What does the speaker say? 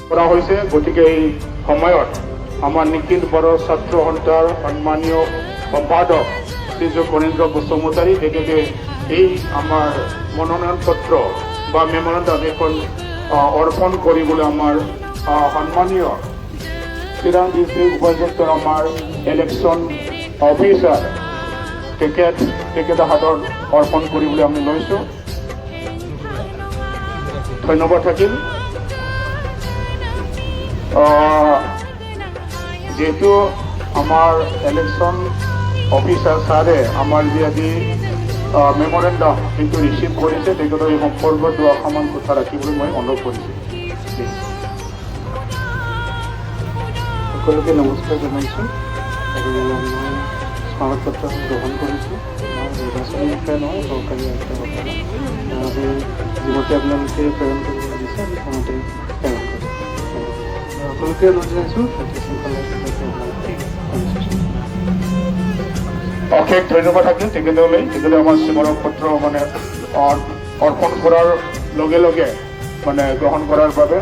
কৰা হৈছে। গতিকে এই সময়ত আমাৰ নিখিল বড়ো ছাত্ৰ সন্থাৰ সন্মানীয় সম্পাদক শ্ৰীযুত কনীন্দ্ৰ বসুমতাৰী তেখেতে এই আমাৰ মনোনয়ন পত্ৰ বা মেমৰেণ্ডাম এখন অৰ্পণ কৰিবলৈ আমাৰ সন্মানীয় চিৰাং ডিষ্ট্ৰিক্ট উপাযুক্তৰ আমাৰ ইলেকশ্যন অফিচাৰ তেখেতৰ হাতত অৰ্পণ কৰিবলৈ আমি লৈছোঁ। ধন্যবাদ থাকিল। যেহেতু আমাৰ ইলেকশ্যন অফিচাৰ ছাৰে আমাৰ যি আজি মেমৰেণ্ডাম কিন্তু ৰিচিভ কৰিছে তেখেতৰ এই সম্পৰ্কত দুআষাৰমান কথা ৰাখিবলৈ মই অনুৰোধ কৰিছোঁ। সকলোকে নমস্কাৰ জনাইছোঁ আৰু মই স্মাৰকপত্ৰ গ্ৰহণ কৰিছোঁ। মই নিৰ্বাচনী বিষয়া নহয়, চৰকাৰী আয়ুক্ত আজি যিমতে আপোনালোকে প্ৰেৰণ কৰিব দিছে আমি সেইমতে প্ৰেৰণ কৰিম। সকলোকে অনুৰোধ জনাইছোঁ অশেষ ধন্যবাদ থাকিল তেখেতে আমাৰ স্মাৰক পত্ৰ মানে অৰ্পণ কৰাৰ লগে লগে মানে গ্ৰহণ কৰাৰ বাবে।